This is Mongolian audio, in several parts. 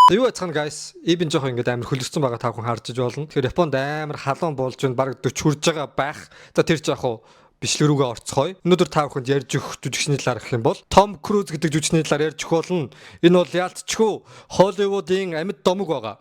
Юу яцхан guys, ибэн жоох ингээд амар хөлөрсөн байгаа та хүн харж иж болно. Тэгэхээр Японд амар халуун болж байна. Бараг 40 хүрж байгаа байх. За тэр жоох уу бичлэг рүүгээ орцгоё. Өнөөдөр та бүхэнд ярьж өгөх жүжигчний талаар гэх юм бол Том Круз гэдэг жүжигчний талаар ярьж өгөх болно. Энэ бол яалтчгүй Холливуудын амьд домог байгаа.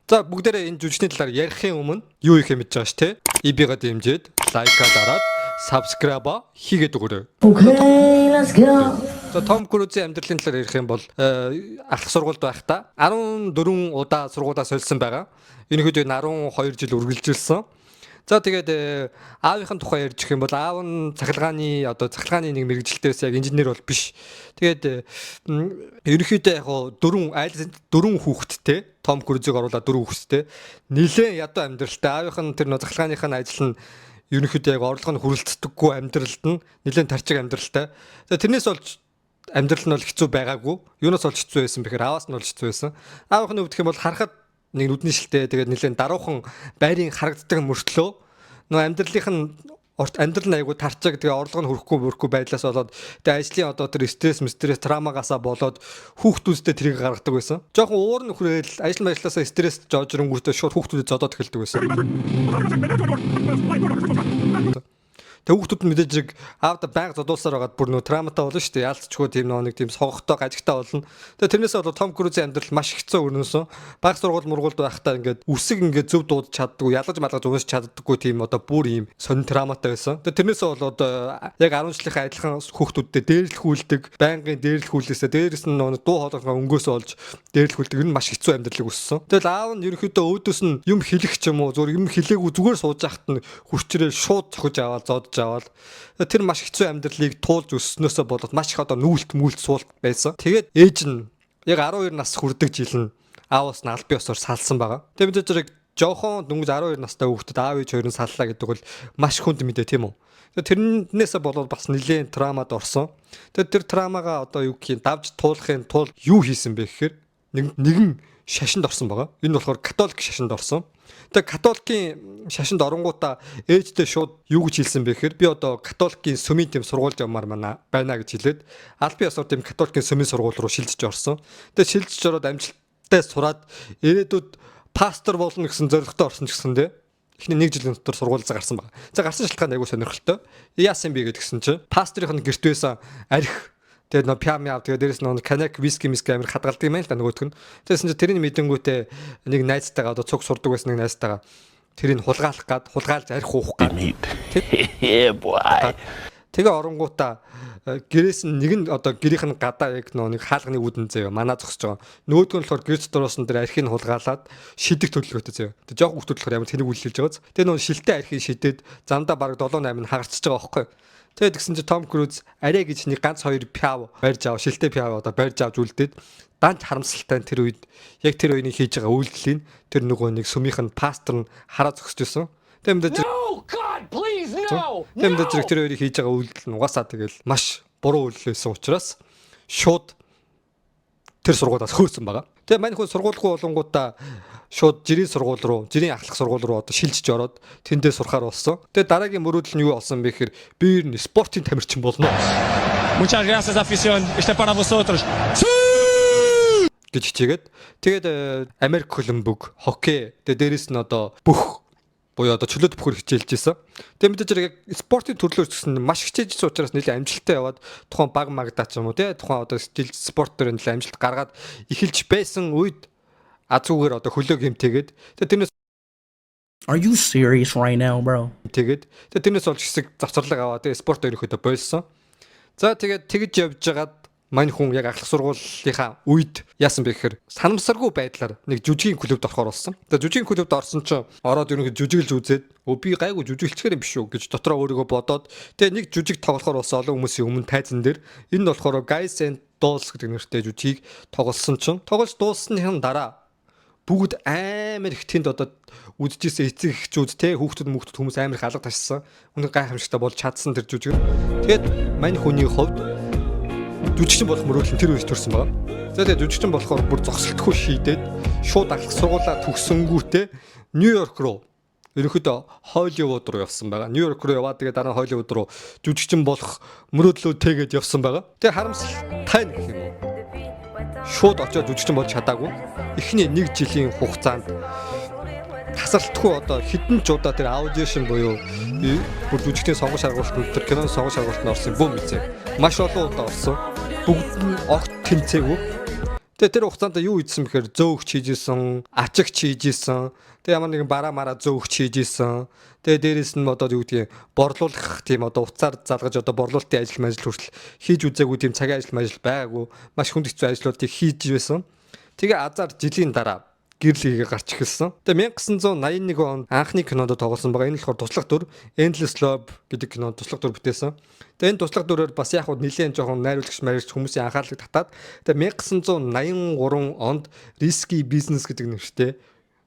За бүгдээрээ энэ жүжигчний талаар ярихын өмнө юу их мэдж байгаа ш тэ? ИБ-га дэмжиж лайка дараад subscribe хийгээд өгөөрэй. Okay, let's go. За Том Крузийн амьдралын талаар ярих юм бол анх сургуульд байхдаа 14 удаа сургуулаа сольсон байгаа. Ерөнхийдөө 12 жил үргэлжилсэн. За тэгээд аавынхын тухай ярьж өгөх юм бол аав нь цахилгааны нэг мэрэгжилтэйс яг инженер бол биш. Тэгээд ерөнхийдөө яг 4 хүүхэдтэй Том Крузыг оруулаад 4 хүүхэдтэй нэлээд ядуу амьдралтай. Аавынх нь тэр цахилгааныхын ажил нь ерөнхийдөө яг орлого нь хүрэлцдэггүй амьдралд нь нэлээд тарчиг амьдралтай. За тэрнээс болж амьдрал нь бол хэцүү байгаагүй. Юунаас болж хэцүү байсан бэхээр ааваас нь болж хэцүү байсан. Аавынхны хувьд гэх юм бол харахад нэг нүдний шилтэй тэгээд нэлээд даруухан байрын харагддаг мөртлөө нөө амьдрал нь айгүй тарчаг тэгээ орлого нь хүрэхгүй байдлаас болоод тэгээ ажлын тэр стресс травмагаасаа болоод хүүхдүүдтэй тэрийг гаргадаг байсан. Жохон уур нь хүрээл ажил маяглаасаа стресс жоожрөнгүүтээ шууд хүүхдүүдэд зодоод эхэлдэг байсан. Хүүхдүүд нь мэдээж зэрэг аавда байнга зодуулсаар байгаад бүр нөө травматай болно шүү дээ. Яалтчгүй тийм нэг тийм согогтой гажигтай болно. Тэгээ тэрнээсээ бол Том Крузийн амьдрал маш хэцүү өрнөсөн. Баг сургуульд байхдаа ингээд үсэг ингээд зөв дуудаж чаддаггүй, ялгаж малгаж уусч чаддаггүй тийм бүр ийм сонин травматай байсан. Тэгээ тэрнээсээ бол яг 10 жилийнхаа адилхан хүүхдүүдтэй дээрлэхүүлдэг, байнгын дээрлэхүүлээсээ дээрээс нь нөө дуу хоолойгоо өнгөөсөө олж дээрлэхүүлдэг. Энэ маш хэцүү амьдралыг өссөн. Тэгэл аав нь ерөнхийдөө өөдөөс нь юм хэлэх ч юм уу, зүгээр юм хэлээгүй зүгээр сууж байхад нь хүчрээ шууд цохиж аваад зодож аваад тэр маш хэцүү амьдралыг туулж өснөөсөө болоод маш их нүүлт суулт байсан. Тэгээд ээж нь яг 12 нас хүрдэг жил нь ааваас нь аль бие осоор салсан байгаа. Тэгээд бид зэрэг жоохон дөнгөж 12 настай хүүхдэд аав ээж хоёрын саллаа гэдэг бол маш хүнд мэдээ тийм үү. Тэрнээсээ болоод бас нэлээд травмад орсон. Тэгээд тэр травмагаа юу гэх юм давж туулахын тулд юу хийсэн бэ гэхээр нэгэн шашинд орсон байгаа. Энэ болохоор католик шашинд орсон. Тэгээ католикийн шашинд оронгуудаа ээжтэй шууд юу гэж хэлсэн бэ гэхээр би католикийн сүмийн тэм сургуульд явмаар байна гэж хэлээд аль бие осоор тэм католикийн сүмийн сургууль руу шилжиж орсон. Тэгээ шилжиж ороод амжилттай сураад ирээдүйд пастор болно гэсэн зорилготой орсон ч гэсэн эхний 1 жилийн дотор сургууль гарсан байна. За гарсан шалтгаан айгүй сонирхолтой. Яасан бэ гэдгсэн чинь пасторын гэрт байсан арх тэгээд пиамяав тэгээд дээрэс нь коньяк, виски амир хадгалдаг юм л да нөгөөтг нь. Тэгсэн чинь тэрний мэдэнгүүтээ нэг найзтайгаа цуг сурдаг байсан нэг найзтайгаа тэрийг хулгаалж арх уух гад. Тэгээ оронгуудаа гэрээс нь нэг нь гэрийнх нь гадаа яг нэг хаалганы үүдэн заяа манаа зогсож байгаа. Нөгөөдг нь болохоор гэрч дөрөөсөн дээр архийг хулгаалаад шидэг төлөвлөгөөтэй заяа. Тэгээ жоох хүмүүс болохоор ямар тэнэг үйлчилж байгааз. Тэгээ шилтэй архийг шидэд замдаа баг 7-8 нь хагарчж байгаа байхгүй. Тэгээд тэгсэн чинь Том Круз арай гэж нэг ганц 2 пиав барьж аваа, шилтэй пиав барьж авч үлдээд данч харамсалтай тэр үед яг тэр үений хийж байгаа үйлдэлийг тэр нөгөө нэг сүмийнх нь пастор нь хараа зогсож байсан. Тэгээд мэдээж тэр хоёрыг хийж байгаа үйлдэл нь угаасаа тэгэл маш буруу үйлдэл байсан учраас шууд тэр сургуулиас хөөсөн байгаа. Тэгээ мань хүн сургуулигүй болонгуудаа шууд жирийн ахлах сургууль руу шилжиж ороод тэндээ сурахаар болсон. Тэгээ дараагийн мөрөөдөл нь юу болсон бэ гэхээр би ер нь спортын тамирчин болно. Muchas gracias afición. Este para vosotros. гэж хичээгээд тэгээд Америк хөлбөмбөг, хоккей тэгээ дээрэс нь бүх буюу чөлөөт бүхөр хичээлж исэн. Тэгээ мэдээж яг спортын төрлөөр гэсэн маш хичээж учраас нэлээд амжилттай яваад тухайн баг магдаа ч юм уу тухайн спорт төрөнд амжилт гаргаад эхэлж байсан үед азуугаар хөлөө гэмтээгээд тэрнээс Are you serious right now, bro? Тэгээд тэрнээс олж хэсэг завцарлага аваад спорт өрөхөдөө болсон. За тэгээд тэгж явж байгаад мань хүн яг ахлах сургуулийнхаа үед яасан бэ гэхээр санамсаргүй байдлаар нэг жүжигийн клубд орохоор болсон. За жүжигийн клубд орсон чинь ороод ерөнхийдөө жүжиглж үзээд би гайгүй жүжиглчээр юм биш үү гэж дотроо өөрийгөө бодоод тэгээ нэг жүжиг тоглохоор болсон олон хүмүүсийн өмнө тайзан дээр энэ нь болохоор Guys and Dolls гэдэг нэртэй жүжигийг тоглосон чинь тоглож дууссаны дараа бүгд амар их тэнд үдчихсэн эцэг эхчүүд хүүхдүүд хүмүүс амар их алга ташсан. Үнэн гайхамшигтай болж чадсан тэр жүжиг. Тэгээд мань хүний хувьд жүжигчин болох мөрөөдөл нь тэр үеэс төрсэн байна. За тэгээд жүжигчин болохоор бүр зогсолтгүй шийдээд шууд ахлах сургуулаа төгсөнгүүтээ Нью-Йорк руу ерөнхийдөө Холливуд руу явсан байгаа. Нью-Йорк руу яваад тэгээд дараа нь Холливуд руу жүжигчин болох мөрөөдлөө тэгээд явсан байгаа. Тэгээд харамсалтай гэх юм уу? шууд очиод жүжигчин болж чадаагүй. Эхний 1 жилийн хугацаанд тасралтгүй одоо хэдэн ч удаа тэр аудишн буюу бүр жүжигчдийн сонгон шалгуулалтанд тэр киноны сонгон шалгуулалтанд орсон бүүм үзээ. Маш олон удаа орсон. Бүгд нь огт тэмцээгүй. Тэгээ тэр хугацаанд юу ийдсэн бэхээр зөөгч хийжсэн, ачигч хийжсэн. Тэгээ ямар нэгэн бараа мараа зөөгч хийжсэн. Тэгээ дээрэс нь одоо юу гэдгийг борлуулах тийм одоо уцаар залгаж одоо борлуулалтын ажил хүртэл хийж үзээгүй тийм цагийн ажил байгаагүй. Маш хүнд хэцүү ажлуудыг хийж байсан. Тэгээ азар жилийн дараа гэрлэгээ гарч эхэлсэн. Тэгээ 1981 онд анхны кинонд тоглосон байгаа. Энэ болохоор туслах дүр Endless Love гэдэг кинонд туслах дүр бүтээсэн. Тэгээ энэ туслах дүрээр бас яг хуу нэлээд жоохон найруулагч хүмүүсийн анхаарлыг татаад тэгээ 1983 онд Risky Business гэдэг нэртэй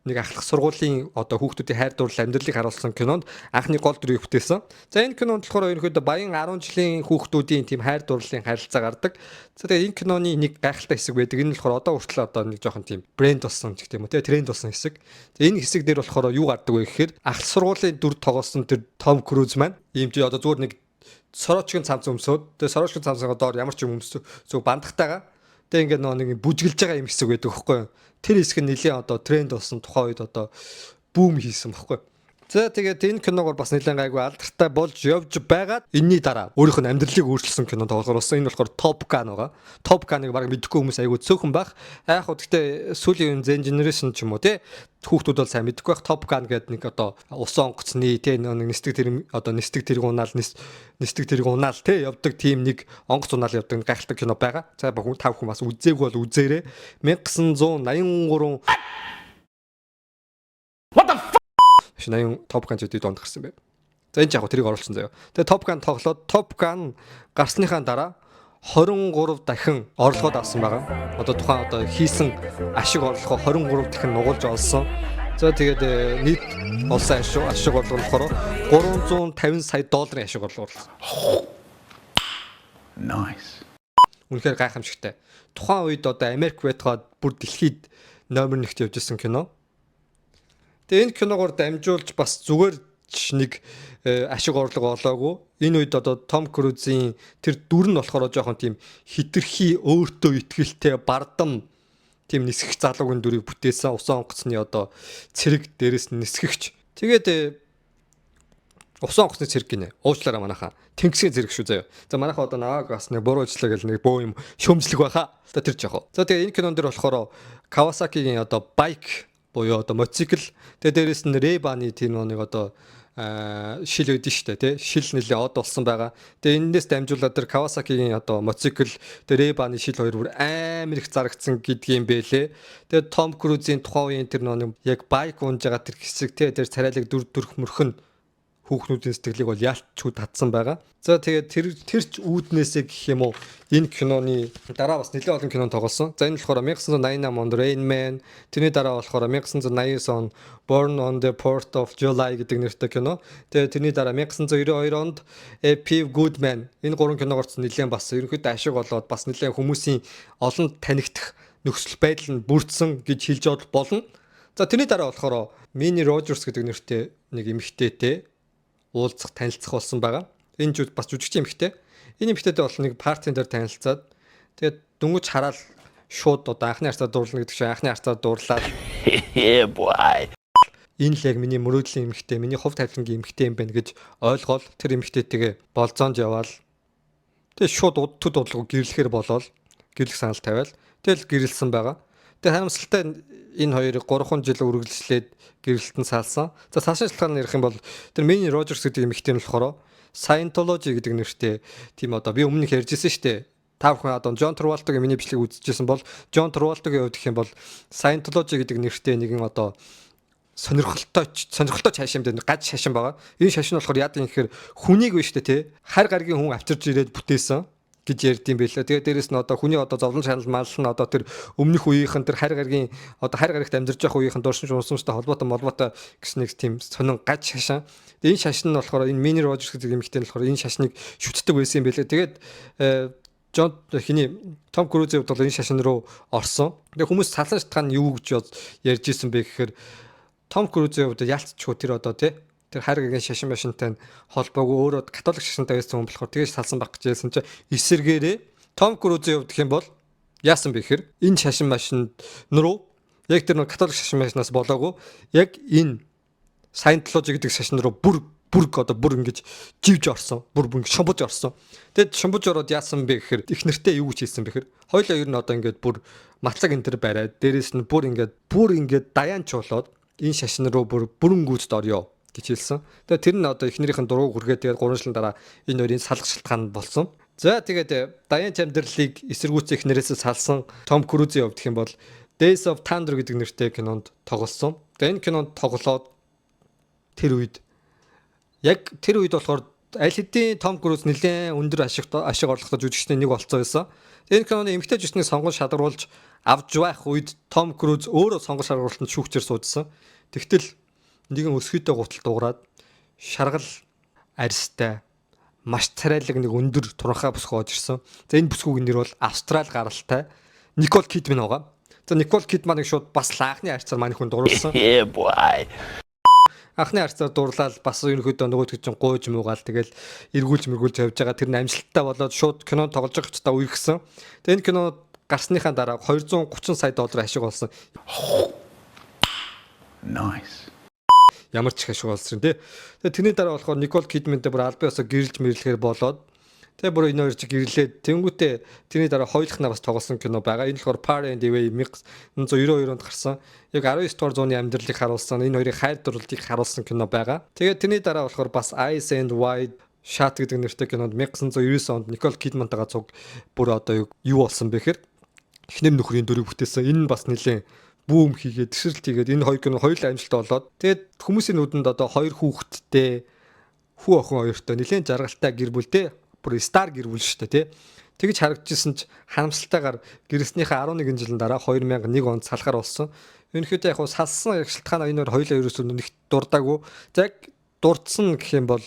нэг ахлах сургуулийн одоо хүүхдүүдийн хайр дурлал амьдралыг харуулсан кинонд анхны гол дүрийг бүтээсэн. За энэ кинонд болохоор ерөнхийдөө баян 10 жилийн хүүхдүүдийн тийм хайр дурлалын харилцаа гардаг. За тэгээ энэ киноны нэг гайхалтай хэсэг байдаг. Энэ болохоор одоо хүртэл одоо нэг жоохон тийм брэнд болсон гэх юм уу те тренд болсон хэсэг. За энэ хэсэг дээр болохоор юу гардаг вэ гэхээр ахлах сургуулийн дүр тоглосон тэр Том Круз маань ийм чи одоо зүгээр нэг сорочгийн цамц өмсөд тэгээ сорочгийн цамцаа доор ямар ч юм өмсөв зөв бандахтайгаа тэгээ ингээд нэг бүжгэлж байгаа юм хэсэг байдаг байхгүй юу. Тэр хэсэг нь нэлээд одоо тренд болсон тухайн үед одоо бүүм хийсэн баггүй. За тэгээд энэ киногоор бас нэлээд гайгүй алдартай болж явж байгаад энэний дараа өөрийнх нь амьдралыг өөрчилсөн кино тоглосон. Энэ болохоор Top Gun байгаа. Top Gun-ыг баг мэдхгүй хүмүүс айгүй цөөхөн байх. Яг хөө гэхдээ сүүлийн Gen Generation ч юм уу те хүүхдүүд бол сайн мэдгүй байх. Top Gun гэдэг нэг одоо усан онгоцны те нэг нисдэг тэрэг унаал те явдаг тийм нэг онгоц унаал явдаг гайхалтай кино байгаа. За та бүхэн бас үзээгүй бол үзээрэй. 1983 80 Top Gun зүйд донд гарсан байв. За энэ яг тэрийг оруулсан заяа. Тэгээ Top Gun тоглоод Top Gun гарсныхаа дараа 23 дахин орлогод авсан байгаа. Одоо тухайн одоо хийсэн ашиг орлогоо 23 дахин нугуулж олсон. За тэгээд нийт олсон ашиг орлого болохоор $350 сая ашиг орлого орлоо. Nice. Үнэхээр гайхамшигтай. Тухайн үед одоо Америк байтугай бүр дэлхийд номер 1-т явж исэн кино. Тэгээ энэ киногоор дамжуулж бас зүгээр нэг ашиг орлого олоогүй. Энэ үед одоо Том Крузийн тэр дүр нь болохоор жоохон тийм хитрхи өөртөө итгэлтэй бардам тийм нисгэх залуугийн дүрийг бүтээсэн. Усан онгоцны одоо цэрэг дээрээс нисгэгч. Тэгээд усан онгоцны цэрэг гинэ. Уучлаарай манайхаа. Тэнгисийн цэрэг шүү заяа. За манайхаа одоо наваг бас нэг буруу ажиллаа гэл нэг бөө юм шөмжлөх байхаа. За тэр жоохоо. За тэгээ энэ кинон дээр болохоор Kawasaki-гийн одоо байк буюу одоо мотоцикл тэгээ дээрэс нь Ray-Ban-ы тийм нэг одоо шил өгдөн штэ тий шил нэлээ од болсон байгаа. Тэгээ энэс дамжуулаад тэр Kawasaki-гийн одоо мотоцикл тэгээ Ray-Ban-ы шил хоёр бүр амар их зарагдсан гэдгийм бэлээ. Тэгээ Том Крузийн тухайн үеийн тэр нэг яг байк унж байгаа тэр хэсэг тий тэр царайлаг дүрх мөрхөн хүүхнүүдийн сэтгэлийг бол яалтчгүй татсан байгаа. За тэгээд тэр ч үүднээсээ гэх юм уу энэ киноны дараа бас нэлээд олон кино тоглосон. За энэ болохоор 1988 онд Rain Man, тэрний дараа болохоор 1989 он Born on the Port of July гэдэг нэртэй кино. Тэгээд тэрний дараа 1992 онд A Few Good Men. Энэ гурван киногоорч нэлээд бас ерөнхийдөө ашиг болоод бас нэлээд хүмүүсийн олон танигдах нөхцөл байдал нь бүрдсэн гэж хэлж болно. За тэрний дараа болохоор Minnie Rogers гэдэг нэртэй нэг эмэгтэйтэй уулзах танилцах болсон байгаа. Энэ жүд бас жүжигч эмэгтэй. Энэ эмэгтэйтэй бол нэг партийн дээр танилцаад тэгээд дөнгөж хараад шууд одоо анхны харцаар дуурлана гэдэг чинь анхны харцаар дуурлаад энэ л яг миний мөрөөдлийн эмэгтэй, миний хувь тавилангийн эмэгтэй юм байна гэж ойлгоод тэр эмэгтэйтэйгээ болзоонд яваал. Тэгээд шууд удтод бодлого гэрлэхээр болоод гэрлэх санал тавиал. Тэгэл гэрэлсэн байгаа. Тэгээд харамсалтай энэ хоёрыг 3 жил үргэлжлээд гэрэлтэн салсан. За цаашаа шалтгаан ярих юм бол тэр Minnie Rogers гэдэг эмэгтэй нь болохоор Scientology гэдэг нэртэй тийм одоо би өмнөх ярьжсэн шүү дээ. Та бүхэн одоо John Travolta-гийн миний бичлэг үзчихсэн бол John Travolta-гийн хувьд гэх юм бол Scientology гэдэг нэртэй нэгэн одоо сонирхолтой шашин дээр гаж шашин байгаа. Энэ шашин болохоор яадаг юм гэхээр хүнийг биш үү те хар гаргийн хүн авчирж ирээд бүтээсэн гэж ярьдсан байлаа. Тэгээд дээрэс нь одоо хүний одоо зовлон шанал мал нь одоо тэр өмнөх үеийнхэн тэр хар гаргийн одоо хар гарагт амьдарч байх үеийнхэн дуршин уусамжтай холбоотой гэсэн нэг тийм сонин гаж шашин. Энэ шашин нь болохоор энэ Minnie Rogers гэдэг эмэгтэй нь болохоор энэ шашныг шүтдэг байсан юм байлаа. Тэгээд Том Крузийн хувьд бол энэ шашин руу орсон. Тэгээд хүмүүс салан шатгаан юу гэж ярьж исэн бэ гэхээр Том Крузийн хувьд ялцчихгүй тэр одоо тий тэр хар гаргийн шашин машинтай холбоогүй өөрөө католик шашинтай байсан хүн болохоор тэгэж салсан баг гэж хэлсэн чинь эсэргээрээ Том Крузийн хувьд гэх юм бол Яасан бэ гэхээр энэ шашин машинд руу яг тэр нэг католик шашин машинаас болоогүй яг энэ Scientology гэдэг шашин руу бүр ингэж живж орсон. Бүр ингэ шомбож орсон. Тэгэд шомбож ороод яасан бэ гэхээр их нэртэй юу гэж хэлсэн бэ гэхээр хоёлоо ер нь одоо ингээд бүр мацаг энэ төр бариад дээрэс нь бүр ингээд даяанчуулаад энэ шашин руу бүрэнгүүцд орё гэж хэлсэн. Тэгээд тэр нь одоо эхнэрийнхэн дуруу хүргээд тэгээд 3 жилийн дараа энэ хоёрын салах шалтгаан болсон. За тэгээд даяан амьдралыг эсэргүүцэх нэрээс салсан Том Крузийн хувьд гэх юм бол Days of Thunder гэдэг нэртэй кинонд тоглосон. Тэгээд энэ кинонд тоглоод тэр үед болохоор аль хэдийн Том Круз нэлээд өндөр ашиг орлоготой жүжигчний нэг болцсон байсан. Энэ киноны эмэгтэй жүжигчний сонгон шалгаруулж авч байх үед Том Круз өөрөө сонгон шалгаруулалтанд шүүгчээр суудсан. Тэгтэл нэгэн өсгийтэй гутал дуурайд шаргал арьстай маш царайлаг нэг өндөр туранхай бүсгүй орж ирсэн. За энэ бүсгүйн нэр бол Австрали гаралтай Никол Кидман байгаа. За Никол Кидманыг шууд бас анхны харьцаар манай хүн дуруулсан. Анхны харьцаар дуурлал бас ерөнхийдөө нөгөөдгөө чинь гуйж муугаал тэгэл эргүүлж явж байгаа тэр нь амжилттай болоод шууд кино тоглож байгаа ч та үерхсэн. Тэгээ энэ кино гарсныхаа дараа $230 сая ашиг олсон. Nice. Ямар ч их ашиг олсон тий. Тэгээ тэрний дараа болохоор Никол Кидмантэй бүр албан ёсоор гэрэлж мэрлэхээр болоод тэгээ бүр энэ хоёр чи гэрлээд тэнгүүтээ тэрний дараа хоёулахнаа бас тоглосон кино байгаа. Энэ болохоор Par and Away 1992 онд гарсан. Яг 19 дугаар зууны амьдралыг харуулсан. Энэ хоёрын хайр дурлалыг харуулсан кино байгаа. Тэгээ тэрний дараа болохоор бас Eyes and Wide Shut гэдэг нэртэй кинонд 1999 онд Никол Кидмантайгаа цуг бүр одоо юу болсон бэ гэхээр эхнэр нөхрийн дөрөв бүтээсэн. Энэ нь бас нэлээд бүүм хийгээд төсөлт хийгээд энэ хоёр кино хоёулаа амжилттай болоод тэгээд хүмүүсийн нүдэнд одоо хоёр хүүхэдтэй хүү охин хоёртой нэлээд жаргалтай гэр бүлтэй бүр стар гэр бүл шүү дээ тий. Тэгж харагдчихсан ч харамсалтайгаар гэрснийхээ 11 жилийн дараа 2001 онд салахаар болсон. Өнөхөдөө яг салсан шалтгаан энэ хоёулаа ерөөсөө нэг дурдаагүй. За яг дурдсан гэх юм бол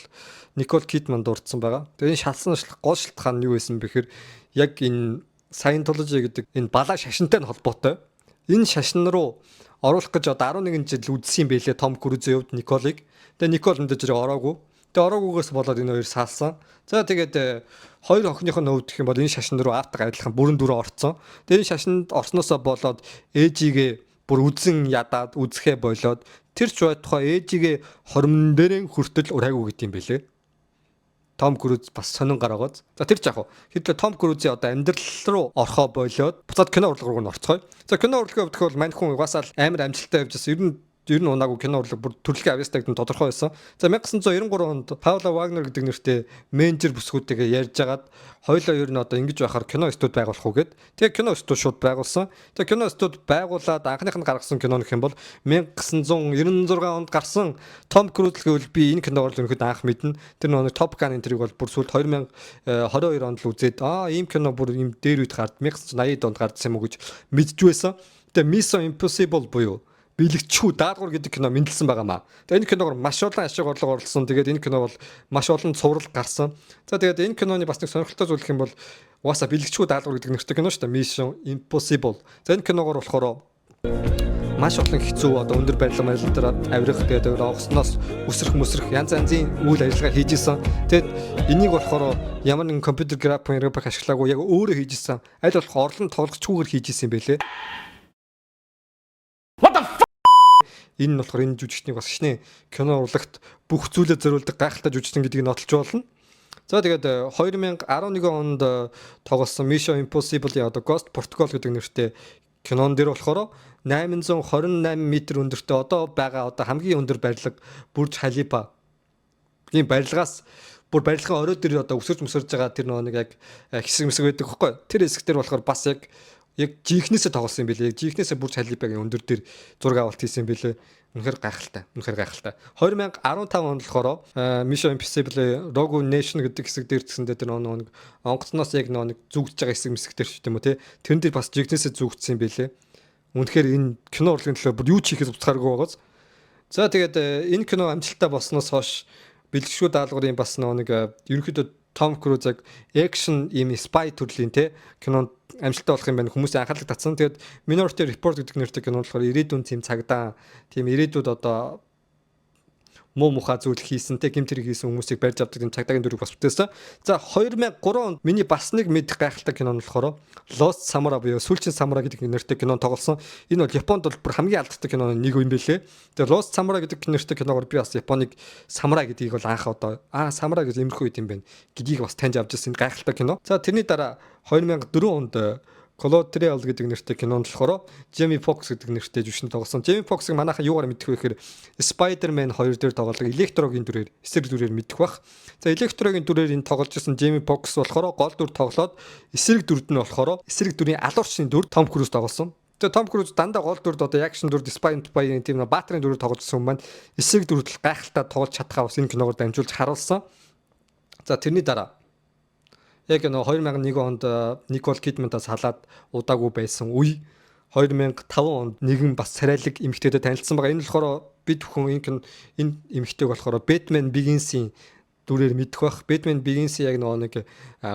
Никол Кидман дурдсан байгаа. Тэгээд энэ шалсан гол шалтгаан нь юу байсан бэ гэхээр яг энэ Scientology гэдэг энэ балаа шашинтай нь холбоотой. Энэ шашин руу оруулах гэж одоо 11 жил үдсэн юм байлээ Том Крузийн хувьд Николыг. Тэгээ Никол мэдээж ороогүй. Тэгээ ороогүйгээс болоод энэ хоёр салсан. За тэгээд хоёр охиных нь хувьд гэх юм бол энэ шашин руу аавтайгаа адилхан бүрэн дөрөв орцсон. Тэгээ энэ шашинд орсноосоо болоод ээжигээ бүр үзэн ядаад үзэхэ болоод тэр ч байтугай ээжигээ хормон дээрэн хүртэл урайгүй гэдэг юм байлээ. Том Круз бас сонин гараагааз. За тэр ч яг хэдүүлээ Том Крузийн одоо амьдрал руу орхоо болоод буцаад кино урлаг руу орцгоё. За кино урлагийн хувьд бол мань хүн угаасаа амар амжилттай явж байсан. Ер нь унаагүй кино урлаг бүр төрөлхийн авьяастайг нь тодорхой байсан. За 1993 онд Паула Вагнер гэдэг нэртэй менежер бүсгүүдтэйгээ ярьж агаад хоёлоо ер нь одоо ингэж байхаар кино студ байгуулах уу гэд. Тэгээ кино студ шууд байгуулсан. Тэгээ кино студ байгуулад анхных нь гаргасан кино нөх юм бол 1996 онд гарсан Том Круз гэвэл би энэ киног л өнөхөд анх мэднэ. Тэр нэг Top Gun энтриг бол бүр сүүлд 2022 онд л үзээд ийм кино бүр ийм дээр үед гард 1980 онд гардсан юм уу гэж мэдж байсан. Тэгээ Mission Impossible буюу Бэлэгчүү даадгуур гэдэг кино мэдлсэн байгаамаа. Тэгээ энэ киногоор маш олон ашиг орлого орлсон. Тэгээд энэ кино бол маш олон цуврал гарсан. За тэгээд энэ киноны бас нэг сонирхолтой зүйл гэх юм бол угаасаа Бэлэгчүү даадгуур гэдэг нэртэй кино шүү дээ. Mission Impossible. За энэ киногоор болохоор маш олон хэцүү одоо өндөр барилга дээр авирах гэдэг онгоцноос үсрэх янз янзын үйл ажиллагаа хийж исэн. Тэгэд энийг болохоор ямар нэгэн компьютер график ашиглаагүй яг өөрөө хийж исэн. Аль болох орлон тоглогчгүйгээр хийж исэн юм байлээ. Энэ нь болохоор энэ жүжигчнийг бас шинэ кино урлагт бүх зүйлээ зориулдаг гайхалтай жүжигчин гэдгийг нотолж болно. За тэгээд 2011 онд тоглосон Mission Impossible-ийн одоо Ghost Protocol гэдэг нэртэй кинон дээр болохоор 828 м өндөртэй одоо байгаа одоо хамгийн өндөр барилга Бурж Халифа. Тийм барилгаас бүр барилгын орой дээр одоо өсөрж байгаа тэр нэг яг хэсэг байдаг хөөхгүй. Тэр хэсэг дээр болохоор бас яг жихнээсээ тоглосон юм билээ. Яг жихнээсээ Бурж Халифагийн өндөр дээр зураг авалт хийсэн юм билээ. Үнэхээр гайхалтай. 2015 онд болохоор Mission Impossible Rogue Nation гэдэг хэсэг дээр згсэндээ тэр нэг онгоцноос яг нэг зүгдж байгаа хэсэг мэсгтэр шүү дээ юм уу те. Тэрэн дээр бас жигнээсээ зүгдсэн юм билээ. Үнэхээр энэ кино урлагийн төлөө бүр юу ч хийхэд уцхааргүй байгааз. За тэгээд энэ кино амжилттай болсноос хойш бэлгшүү даалгаврын бас нэг ерөнхийдөө Том Круз яг экшн ийм спай төрлийн те кинонд амжилттай болох юм байна. Хүмүүсийн анхаарлыг татсан. Тэгээд Minority Report гэдэг нэртэй кино болохоор ирээдүйн тийм цагдаа, тийм ирээдүйд одоо муу мухаа зүйл хийсэн те гэмт хэрэг хийсэн хүмүүсийг барьж авдаг тийм цагдаагийн дүрийг бас бүтээсэн. За 2003 онд миний бас нэг мэдих гайхалтай кино нь болохоор Lost Samurai буюу Сүүлчийн самурай гэдэг нэртэй кино тоглосон. Энэ бол Японд бол бүр хамгийн алдартай киноны нэг юм байлээ. Тэгээ Lost Samurai гэдэг нэртэй киногоор би бас Японыг самурай гэдгийг бол анх одоо самурай гэж иймэрхүү юм байна гэдгийг бас таньж авч ирсэн гайхалтай кино. За тэрний дараа 2004 онд Collateral гэдэг нэртэй кинонд болохоор Jamie Foxx гэдэг нэртэй жүжигчин тоглосон. Jamie Foxx-ыг манайхан юугаар мэдэх вэ гэхээр Spider-Man 2 дээр тоглох Electro-гийн дүрээр, эсрэг дүрээр мэдэх бах. За Electro-гийн дүрээр энэ тоглож ирсэн Jamie Foxx болохоор гол дүр тоглоод эсрэг дүрд нь болохоор эсрэг дүрийн алуурчны дүр Tom Cruise тоглосон. Тэгээ Tom Cruise дандаа гол дүрд одоо action дүрд Spider-Man тийм баатрын дүрээр тоглож ирсэн хүн маань эсрэг дүрд л гайхалтай тоглож чадхаа бас энэ киногоор дамжуулж харуулсан. За тэрний дараа яг нөгөө 2001 онд Никол Кидмантаас халаад удаагүй байсан үе 2005 онд нэгэн бас царайлаг эмэгтэйтэй танилцсан байгаа. Энэ болохоор бид бүхэн энэ эмэгтэйг болохоор Batman Begins-ийн дүрээр мэдэх бах. Batman Begins-ийн яг нөгөө нэг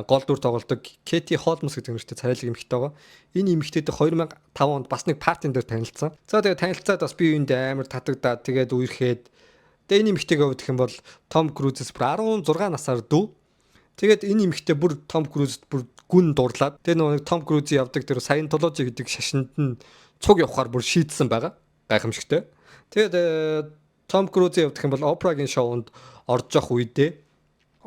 гол дүр тоглодог Katie Holmes гэдэг нэртэй царайлаг эмэгтэй байгаа. Энэ эмэгтэйтэй 2005 онд бас нэг партийн дээр танилцсан. За тэгээ танилцаад бас би үүнд амар татагдаад тэгээд үерхэд тэгээ энэ эмэгтэйгээ үүдэх юм бол Tom Cruise-с 16 насаар дүү. Тэгээд энэ эмэгтэй бүр Том Крузд бүр гүн дурлаад тэгээ нэг Том Круз явдаг тэр Scientology гэдэг шашинд нь цуг явахаар бүр шийдсэн байгаа. Гайхамшигтай. Тэгээд Том Круз явдаг юм бол Опрагийн шоунд орж явах үедээ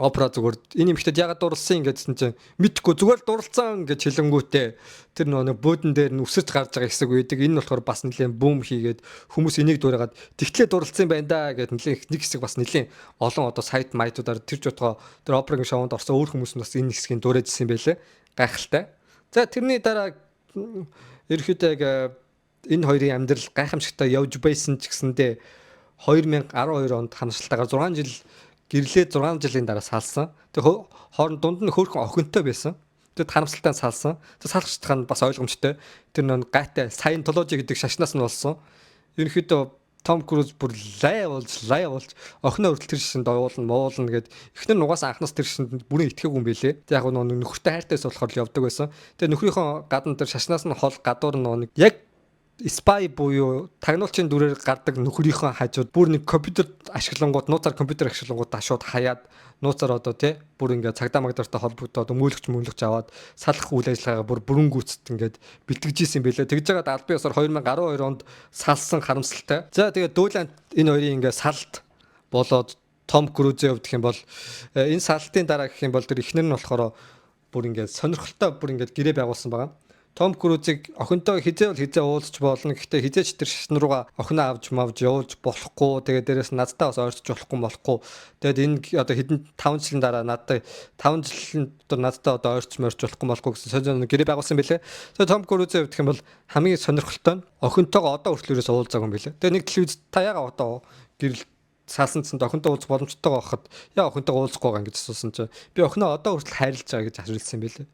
Опра зүгээр энэ эмэгтэйд ягаад дурлсан гэдсэн чинь мэдхгүй зүгээр дурлцсан гэж хэлэнгүүтээ тэр нөгөө буудан дээр нь өсөж гарч байгаа хэсэг үйдэг. Энэ нь болохоор бас нэлийн бүүм хийгээд хүмүүс энийг дуурайгаад тэгтлээ дурлцсан байна да гэд нэлийн нэг хэсэг бас нэлийн олон одоо сайт майтуудаар тэр жутгаа тэр Опрагийн шоунд орсон өөр хүмүүс нь бас энэ хэсгийг дуурайжсэн байлээ. Гайхалтай. За тэрний дараа ерөөхдөө яг энэ хоёрын амьдрал гайхамшигтай явж байсан ч гэсэндээ 2012 онд ханамжлалтаагаар 6 жил гэрлээ 6 жилийн дараа салсан. Тэг хооронд дунд нь хөөрхөн охинтой байсан. Тэгэд харамсалтай салсан. Тэг салахчдах нь бас ойлгомжтой. Тэр нөө гайтай Scientology гэдэг шашнаас нь болсон. Ерөнхийдөө Том Круз бүр лай болж охиноо хүртэл тэр шишинд муулна гэд эхнэр нугаас анхнаас тэр шишинд бүрэн итгээгүй юм бэлээ. Тэг яг нөө нөхөртэй хайртайс болохоор л явдаг байсан. Тэг нөхрийнхөө гадна тэр шашнаас нь хол гадуур нөө нэг яг спай буюу тагнуулчийн дүрээр гардаг нөхрийнхөө хажууд бүр нэг компьютер ашиглангууд нууцаар компьютер ашиглангууд шууд хаяад нууцаар одоо тий бүр ингээ цагдаа магдартай холбогдоод өмөөлөгч аваад салах үйл ажиллагаагаа бүр бүрэн гүйцэд ингээд бэлтгэжсэн юм байлээ. Тэгж жагаад албан ёсоор 2012 онд салсан харамсалтай. За тэгээд дүүлэн энэ хоёрын ингээ салт болоод Том Крузийн хувьд гэх юм бол энэ салтын дараа гэх юм бол тэр эхнэр нь болохоор бүр ингээ сонирхолтой бүр ингээ гэрээ байгуулсан байгаа. Том Крузыг охинтой хизээ уулзч болно. Гэхдээ хизээч тэр шашин руугаа охиноо авч явуулж болохгүй. Тэгээд дээрээс надтай бас ойртож болохгүй. Тэгээд энэ одоо хэдэн 5 жилийн дараа надтай 5 жилийн надтай одоо ойрч болохгүй гэсэн сонирхол гэрээ байгуулсан байлээ. Тэгээд Том Крузийн хувьд гэх юм бол хамгийн сонирхолтой нь охинтойгоо одоо хүртэл ерөөсөө уулзаагүй юм байлээ. Тэгээд нэг телевиз та ягаа одоо гэрэл салсан цэнд охинтой уулзах боломжтой байхад яа охинтойгоо уулзахгүй байгаа гэж асуусан чинь би охиноо одоо хүртэл хайрлаж байгаа гэж хариулсан юм байлээ.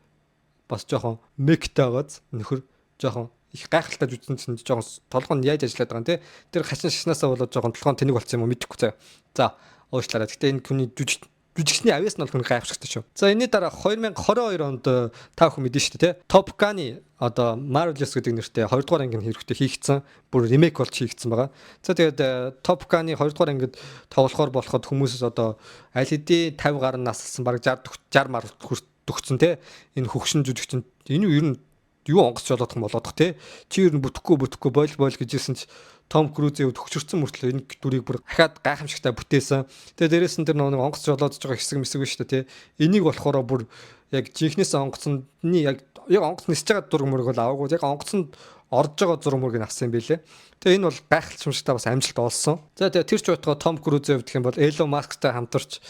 Бас жоохон мэгтэй байгааз нөхөр жоохон их гайхалтай жүжигчин чинь жоохон толгой нь яаж ажиллаад байгаа юм те тэр хачин шашнаасаа болоод жоохон толгой нь тэнэг болсон юм уу мэдэхгүй цаа. За уушлаарай. Гэтэ энэ хүний жүжигчний авьяас нь бол хүн гайхамшигтай шүү. За энэний дараа 2022 онд та бүхэн мэдэн шүү дээ те Top Gun-ы одоо Marvelous гэдэг нэртэй 2 дугаар ангийн хэрэгтэй хийгдсэн бүр ремейк болж хийгдсэн байгаа. За тэгээд Top Gun-ы 2 дугаар ангид тоглохоор болоход хүмүүсээс одоо аль хэдийн 50 гаруй наслсан баг 60 мар төгсөн те энэ хөгшин жүжигчин энэ юу юу онгоц жолоодох юм болоодох те чи ер нь бүтэхгүй бойл гэжсэн ч Том Крузийн хувьд хөгчөрсөн мөртлөө энэ дүрийг бүр ахаад гайхамшигтай бүтээсэн. Тэгээ дээрээс нь тэр нэг онгоц жолоодж байгаа хэсэг мэсэг биш үү те энийг болохоор бүр яг жинхнээс онгоцны яг онгоц нисэж байгаа зураг мөрөг бол аваагүй яг онгоцонд орж байгаа зураг мөргийг авсан юм билэ. Тэгээ энэ бол гайхалчмшигтай бас амжилт олсон. За тэгээ тэр ч байтугай Том Крузийн хувьд гэх юм бол Elon Musk-тай хамтарч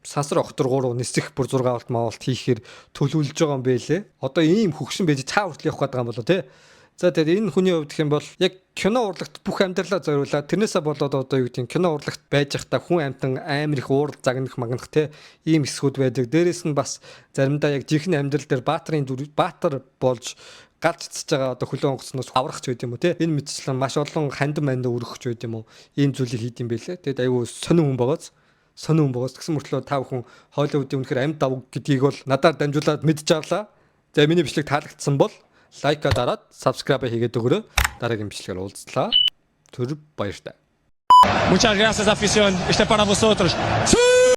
сансар охтургуур нисэх бүр 6 авалт маавалт хийхээр төлөвлөж байгаа юм байлээ. Одоо ийм хөгшин байж цаа хүртэл явах гэдэг юм болоо те. За тэгээд энэ хүний хувьд гэх юм бол яг кино урлагт бүх амьдралаа зориулаад тэрнээсээ болоод одоо юу гэдэг кино урлагт байж захта хүн амтан амар их уурал загнах магнах те ийм эсгүүд байдаг. Дээрээс нь бас заримдаа яг жинхэнэ амьдрал дээр баатар болж галж цэцэж байгаа одоо хөлөө онгоцноос аврах ч байд юм уу те энэ мэтчлэн маш олон хандам өргөх ч байд юм уу ийм зүйлийг хийд юм байлээ. Тэгээд аюу сонин хүн байгааз гэсэн мөртлөө та бүхэн Холливуудын үнэхээр амьд давг гэдгийг бол надаар дамжуулаад мэдж авлаа. За миний бичлэг таалагдсан бол лайка дараад subscribe хийгээд өгөрөө. Дараагийн бичлэгээр уулзлаа. Түр баяртай. Muchas gracias, afición. Este es para vosotros. ¡Sí!